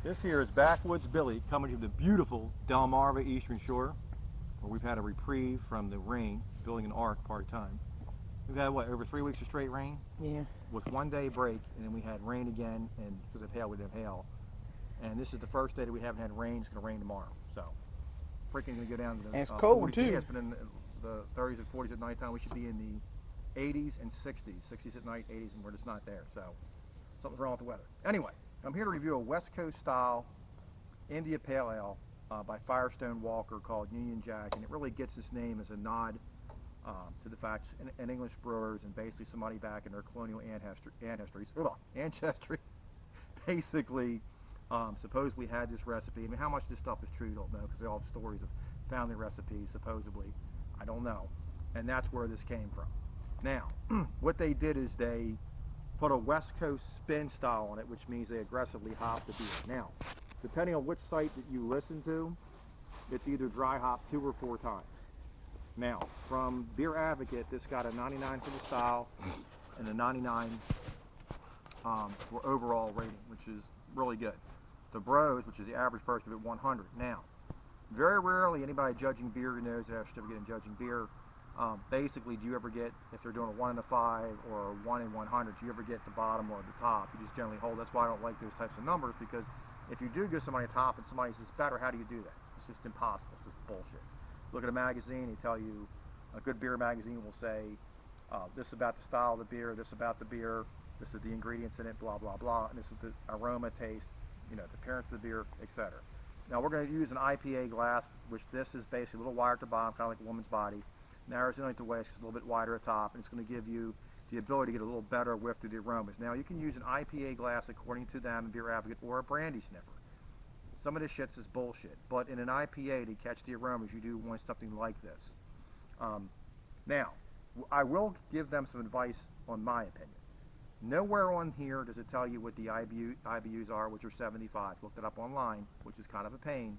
This here is Backwoods Billy coming to the beautiful Delmarva Eastern Shore, where we've had a reprieve from the rain, building an ark part-time. We've had, what, over 3 weeks of straight rain? Yeah. With 1 day break, and then we had rain again, and because of hail, we didn't have hail. And this is the first day that we haven't had rain. It's going to rain tomorrow. So, freaking going to go down to the And it's cold, 40s. too. Yeah, it's been in the 30s and 40s at nighttime. We should be in the 80s and 60s. 60s at night, 80s, and we're just not there. So, something's wrong with the weather. Anyway, I'm here to review a West Coast style India Pale Ale by Firestone Walker called Union Jack, and it really gets its name as a nod to the fact an English brewers and basically somebody back in their colonial ancestry basically supposedly had this recipe. I mean, how much this stuff is true, you don't know, because they all have stories of family recipes, supposedly. I don't know. And that's where this came from. Now, what they did is they put a West Coast spin style on it, which means they aggressively hop the beer. Now, depending on which site that you listen to, it's either dry hop 2 or 4 times. Now, from Beer Advocate, this got a 99 for the style and a 99 for overall rating, which is really good. The Bros, which is the average person, give it 100. Now, very rarely anybody judging beer knows they have a certificate in judging beer. Basically, do you ever get, if they're doing a 1 in a 5 or a 1 in 100, do you ever get the bottom or the top? You just generally hold. That's why I don't like those types of numbers, because if you do give somebody a top and somebody says better, how do you do that? It's just impossible. It's just bullshit. Look at a magazine, they tell you, a good beer magazine will say, this is about the style of the beer, this about the beer, this is the ingredients in it, blah, blah, blah, and this is the aroma, taste, you know, the appearance of the beer, etc. Now we're going to use an I.P.A glass, which this is basically a little wider at the bottom, kind of like a woman's body. Narrows in like the waist, it's a little bit wider at the top, and it's going to give you the ability to get a little better whiff through the aromas. Now you can use an I.P.A glass according to them, Beer Advocate, or a brandy sniffer. Some of this shit's is bullshit, but in an IPA to catch the aromas, you do want something like this. Now, I will give them some advice on my opinion. Nowhere on here does it tell you what the IBUs are, which are 75. Looked it up online, which is kind of a pain.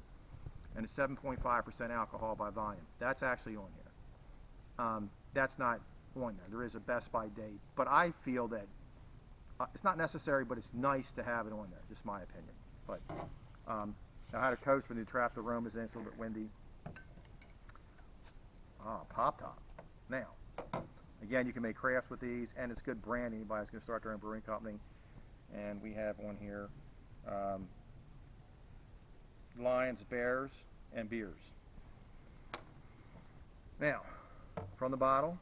And it's 7.5% alcohol by volume. That's actually on here. That's not on there. There is a best by date, but I feel that it's not necessary, but it's nice to have it on there. Just my opinion. But I had a coach when they trapped the aromas in. It's a little bit windy. Pop top. Now, again, you can make crafts with these, and it's good brand. Anybody's going to start their own brewing company. And we have on here Lions, Bears, and Beers. Now, from the bottle,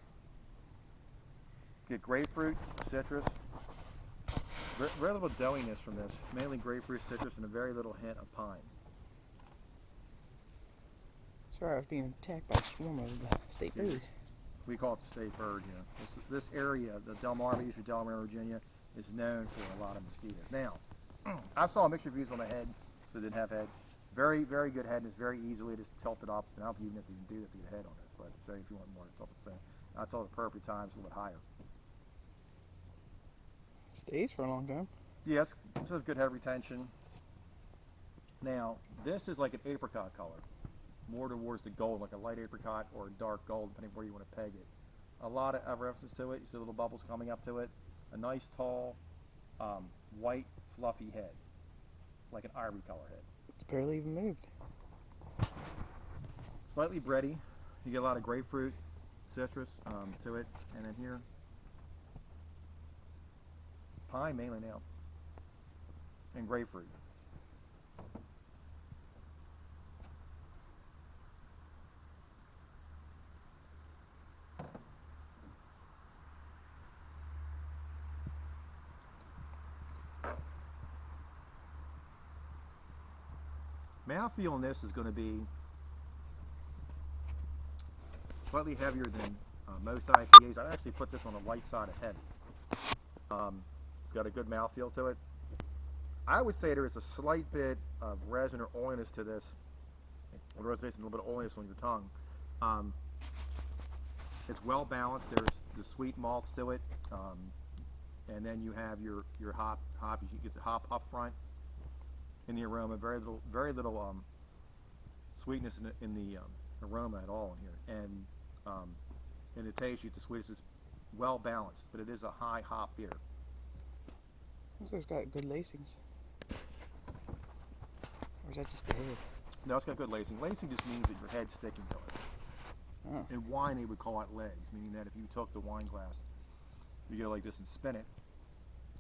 get grapefruit, citrus. Very little doughiness from this, mainly grapefruit, citrus, and a very little hint of pine. Sorry, I was being attacked by a swarm of the state bird. We call it the state bird, you know. This area, the Delmarva, Eastern Delaware, Virginia, is known for a lot of mosquitoes. Now, I saw mixed reviews on the head, so it didn't have head. Very, very good head, and it's very easily just tilted up. And I don't even have to do that to get a head on this, but say if you want more, it's all the same. I told the appropriate time it's a little bit higher. Stays for a long time. Yes, it says good head retention. Now, this is like an apricot color, more towards the gold, like a light apricot or a dark gold, depending where you want to peg it. A lot of reference to it. You see little bubbles coming up to it. A nice, tall, white, fluffy head, like an ivory color head. It's barely even moved. Slightly bready. You get a lot of grapefruit, citrus to it, and then here, pine mainly now, and grapefruit. Mouthfeel on this is going to be slightly heavier than most IPAs. I actually put this on the light side of heavy. It's got a good mouthfeel to it. I would say there is a slight bit of resin or oiliness to this, or a little bit of oiliness on your tongue. It's well balanced. There's the sweet malts to it, and then you have your hop. You get the hop up front in the aroma. Very little sweetness in the aroma at all in here, and in the taste, you get the sweetness is well balanced, but it is a high hop beer. Looks like it's got good lacings. is that just the head? No, it's got good lacing. Lacing just means that your head's sticking to it. Oh. In wine, they would call it legs, meaning that if you took the wine glass, you go like this and spin it,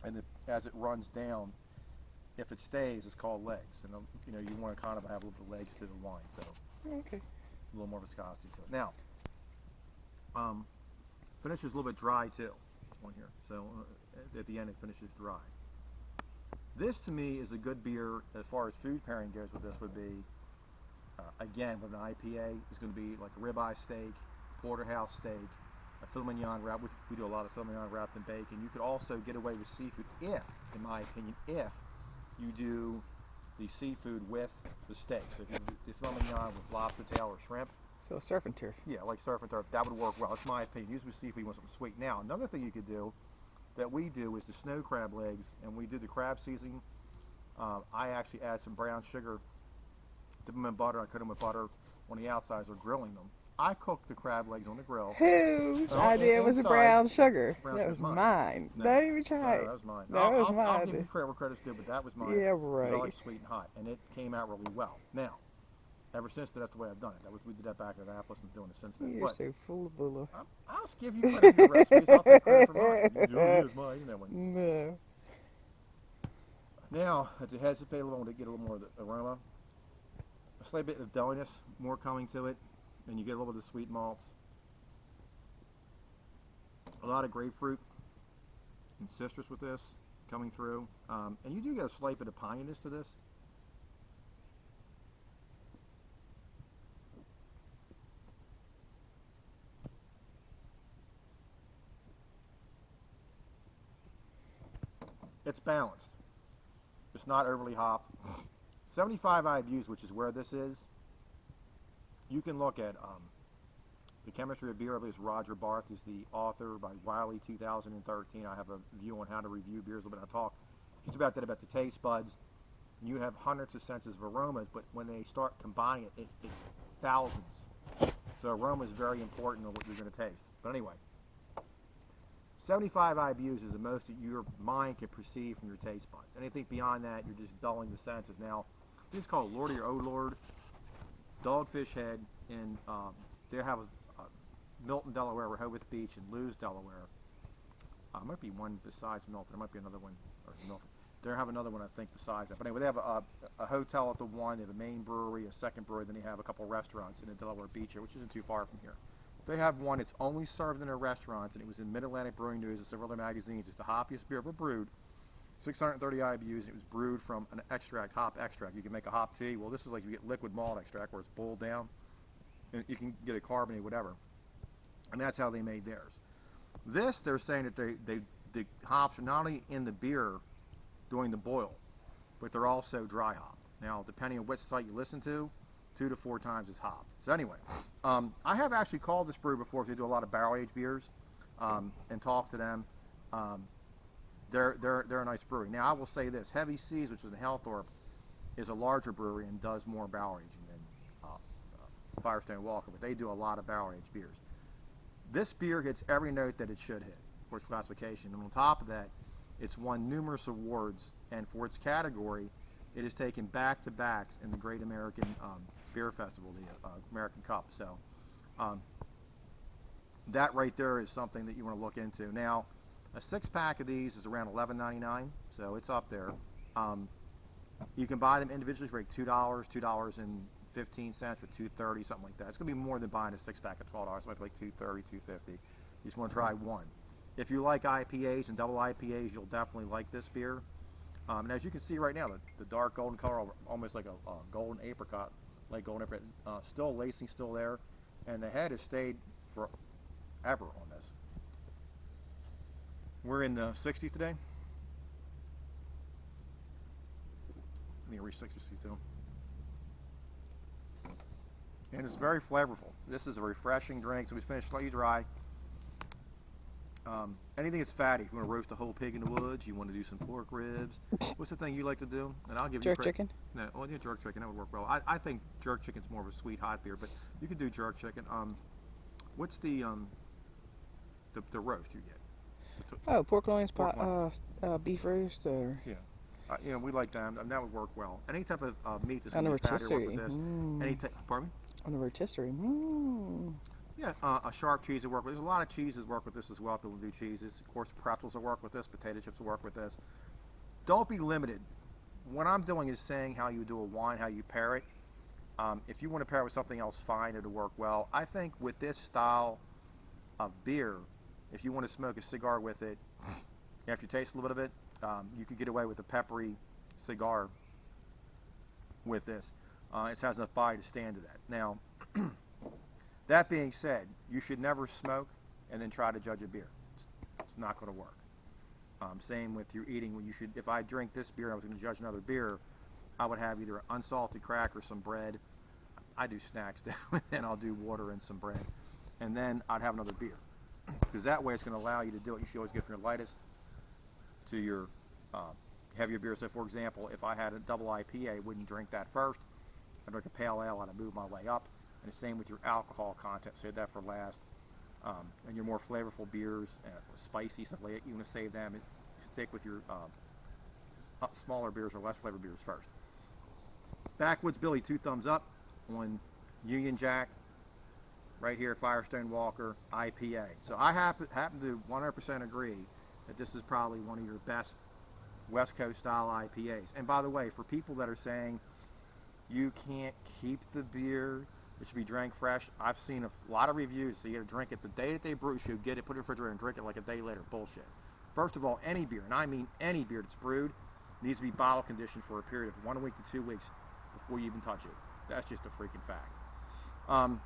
and as it runs down, if it stays, it's called legs. And you want to kind of have a little bit of legs to the wine, so Okay. a little more viscosity to it. Now, finishes a little bit dry too on here. So at the end, it finishes dry. This to me is a good beer as far as food pairing goes. With this would be, again, with an IPA, is going to be like a ribeye steak, porterhouse steak, a filet mignon wrap, which we do a lot of filet mignon wrapped in bacon. You could also get away with seafood if, in my opinion, if you do the seafood with the steak. So if you do the filet mignon with lobster tail or shrimp, So surf and turf. yeah, like surf and turf, that would work well. That's my opinion. Use with seafood, you want something sweet. Now, another thing you could do that we do is the snow crab legs, and we do the crab seasoning. I actually add some brown sugar, dip them in butter. I coat them with butter on the outsides or grilling them. I cook the crab legs on the grill. Whose Well, idea was the inside, brown sugar? brown That sugar's was mine. mine. No, Don't even try No, it. that was mine. That was I'll mine. give you credit where credit's due, but that was mine. Yeah, 'Cause right. I like sweet and hot, and it came out really well. Now, ever since then, that's the way I've done it. We did that back in Annapolis and doing it since then. You're But so full of bull. I'll give you credit for your recipes. I'll take credit for mine. You do it as mine. You know one. No. Now, to hesitate a little, to get a little more of the aroma, a slight bit of deliness, more coming to it, and you get a little bit of sweet malts. A lot of grapefruit and citrus with this coming through, and you do get a slight bit of pininess to this. It's balanced. It's not overly hopped. 75 IBUs, which is where this is. You can look at The Chemistry of Beer. I believe it's Roger Barth is the author, by Wiley 2013. I have a view on how to review beers, but I talk just about that, about the taste buds. And you have hundreds of senses of aromas, but when they start combining it, it's thousands. So aroma is very important on what you're going to taste. But anyway, 75 IBUs is the most that your mind can perceive from your taste buds. Anything beyond that, you're just dulling the senses. Now, this is called Lordy or Oh Lord Dogfish Head, and they have Milton, Delaware, Rehoboth Beach, and Lewes, Delaware. Might be one besides Milton. There might be another one, or Milton. They have another one, I think, besides that. But anyway, they have a hotel at the one. They have a main brewery, a second brewery. Then they have a couple restaurants in the Delaware Beach here, which isn't too far from here. They have one that's only served in their restaurants, and it was in Mid-Atlantic Brewing News and several other magazines. It's the hoppiest beer ever brewed. 630 IBUs, and it was brewed from an extract, hop extract. You can make a hop tea. Well, this is like you get liquid malt extract where it's boiled down, and you can get a carbonate, whatever. And that's how they made theirs. This, they're saying that the hops are not only in the beer during the boil, but they're also dry hopped. Now, depending on which site you listen to, 2 to 4 times as hopped. So anyway, I have actually called this brew before, because they do a lot of barrel-aged beers, and talked to them. They're a nice brewery. Now, I will say this: Heavy Seas, which is in Hellthorpe, is a larger brewery and does more barrel aging than Firestone Walker, but they do a lot of barrel-aged beers. This beer hits every note that it should hit for its classification, and on top of that, it's won numerous awards, and for its category, it has taken back-to-backs in the Great American Beer Festival, the American Cup. So that right there is something that you want to look into. Now, a 6-pack of these is around $11.99, so it's up there. You can buy them individually for like $2, $2.15 for $2.30, something like that. It's going to be more than buying a 6-pack at $12. It might be like $2.30, $2.50. You just want to try one. If you like IPAs and double IPAs, you'll definitely like this beer. And as you can see right now, the dark golden color, almost like a golden apricot, like golden apricot, still lacing, still there, and the head has stayed forever on this. We're in the 60s today. I think we reached 62. And it's very flavorful. This is a refreshing drink, so we finished slightly dry. Anything that's fatty, if you want to roast a whole pig in the woods, you want to do some pork ribs. What's the thing you like to do? And I'll give you Jerk chicken? No, well, yeah, jerk chicken, that would work well. I think jerk chicken's more of a sweet hot beer, but you could do jerk chicken. What's the roast you get? Oh, pork loins, Pork beef roast, or Yeah. we like them, and that would work well. Any type of meat that's On going the to be fatty would work rotisserie. with this. Any type, pardon me? On the rotisserie. Yeah, a sharp cheese will work with. There's a lot of cheeses that work with this as well. People do cheeses. Of course, pretzels will work with this. Potato chips will work with this. Don't be limited. What I'm doing is saying how you do a wine, how you pair it. If you want to pair it with something else, fine, it'll work well. I think with this style of beer, if you want to smoke a cigar with it, after you taste a little bit of it, you could get away with a peppery cigar with this. It has enough body to stand to that. Now, that being said, you should never smoke and then try to judge a beer. It's not going to work. Same with your eating. When you should, if I drink this beer and I was going to judge another beer, I would have either an unsalted cracker, some bread. I do snacks too, and then I'll do water and some bread, and then I'd have another beer, because that way it's going to allow you to do it. You should always go from your lightest to your heavier beer. So, for example, if I had a double I.P.A, wouldn't drink that first. I'd drink a pale ale and I'd move my way up. And the same with your alcohol content. Save that for last. And your more flavorful beers, spicy stuff like that, you want to save them. Stick with your smaller beers or less flavored beers first. Backwoods Billy, 2 thumbs up on Union Jack. Right here, Firestone Walker, I.P.A. So I happen to 100% agree that this is probably one of your best West Coast style IPAs. And by the way, for people that are saying you can't keep the beer, it should be drank fresh, I've seen a lot of reviews. So you got to drink it the day that they brew. You should get it, put it in the refrigerator, and drink it like a day later. Bullshit. First of all, any beer, and I mean any beer that's brewed, needs to be bottle conditioned for a period of 1 week to 2 weeks before you even touch it. That's just a freaking fact.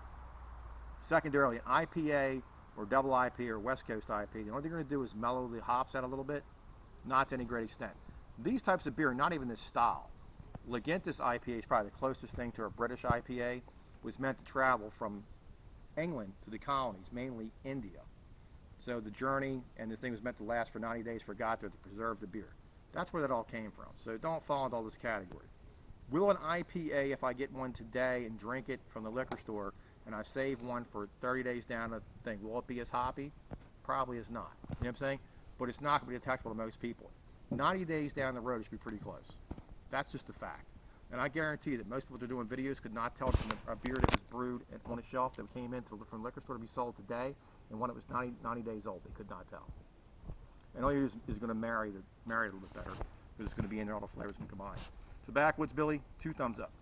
Secondarily, an IPA or double IPA or West Coast IPA, the only thing you're going to do is mellow the hops out a little bit, not to any great extent. These types of beer, not even this style. Legentis IPA is probably the closest thing to a British IPA. Was meant to travel from England to the colonies, mainly India. So the journey and the thing was meant to last for 90 days for God to preserve the beer. That's where that all came from. So don't fall into all this category. Will an IPA, if I get one today and drink it from the liquor store, and I save one for 30 days down the thing, will it be as hoppy? Probably is not. You know what I'm saying? But it's not going to be detectable to most people. 90 days down the road, it should be pretty close. That's just a fact. And I guarantee you that most people that are doing videos could not tell from a beer that was brewed on a shelf that came in from the liquor store to be sold today and one that was 90 days old. They could not tell. And all you do is going to marry it a little bit better, because it's going to be in there, all the flavors can combine. So Backwoods Billy, 2 thumbs up.